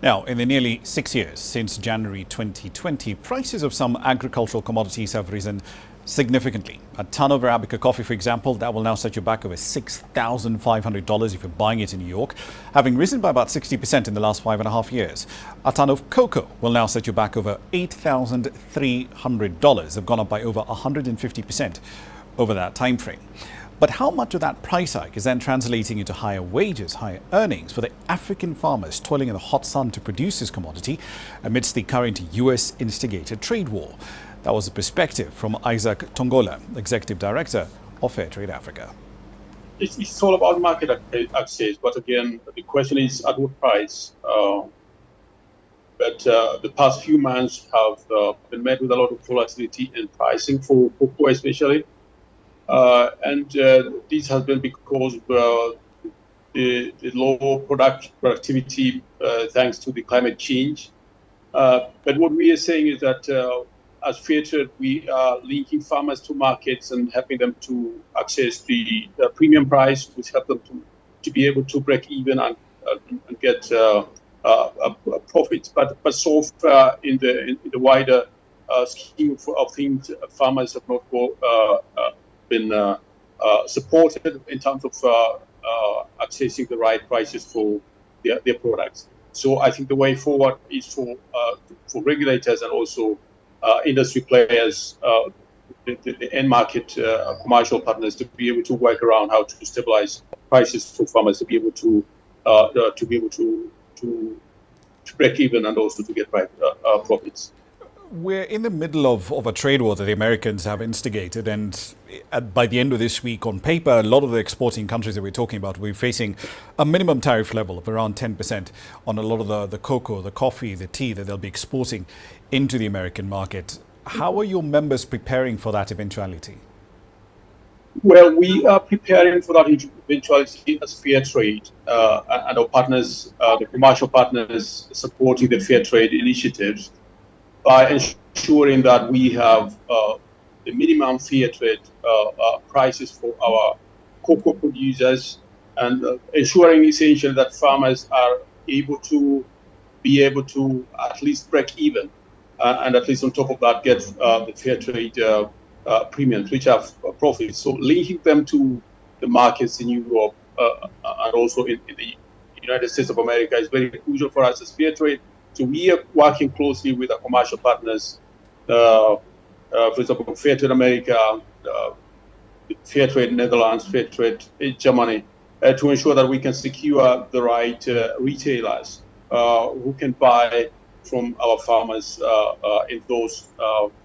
Now, in the nearly 6 years since January 2020, prices of some agricultural commodities have risen significantly. A ton of Arabica coffee, for example, that will now set you back over $6,500 if you're buying it in New York, having risen by about 60% in the last 5.5 years. A ton of cocoa will now set you back over $8,300, have gone up by over 150% over that time frame. But how much of that price hike is then translating into higher wages, higher earnings for the African farmers toiling in the hot sun to produce this commodity amidst the current US-instigated trade war? That was a perspective from Isaac Tongola, Executive Director of Fairtrade Africa. It's all about market access, but again, the question is at what price? But the past few months have been met with a lot of volatility in pricing for cocoa especially. And this has been because of the low productivity thanks to the climate change. But what we are saying is that as Fairtrade, we are linking farmers to markets and helping them to access the premium price, which help them to be able to break even and get profits. But so far in the wider scheme of things, farmers have not been supported in terms of accessing the right prices for their products. So I think the way forward is for regulators and also industry players, the end market commercial partners to be able to work around how to stabilize prices for farmers to be able to break even and also to get profits. We're in the middle of a trade war that the Americans have instigated, and by the end of this week, on paper, a lot of the exporting countries that we're talking about will be facing a minimum tariff level of around 10% on a lot of the cocoa, the coffee, the tea that they'll be exporting into the American market. How are your members preparing for that eventuality? Well, we are preparing for that eventuality as Fairtrade and our partners, the commercial partners supporting the Fairtrade initiatives, by ensuring that we have the minimum Fairtrade prices for our cocoa producers, and ensuring essentially that farmers are able to at least break even, and at least on top of that get the Fairtrade premiums, which have profits. So linking them to the markets in Europe and also in the United States of America is very crucial for us as Fairtrade. So we are working closely with our commercial partners, for example, Fairtrade America, Fairtrade Netherlands, Fairtrade Germany, to ensure that we can secure the right retailers who can buy from our farmers in those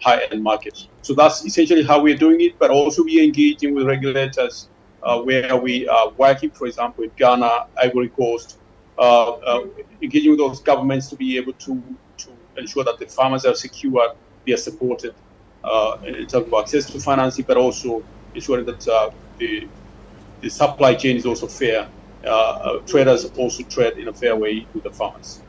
high-end markets. So that's essentially how we're doing it, but also we are engaging with regulators where we are working, for example, in Ghana, Ivory Coast, engaging with those governments to be able to ensure that the farmers are secure, they are supported in terms of access to financing, but also ensuring that the supply chain is also fair. Traders also trade in a fair way with the farmers.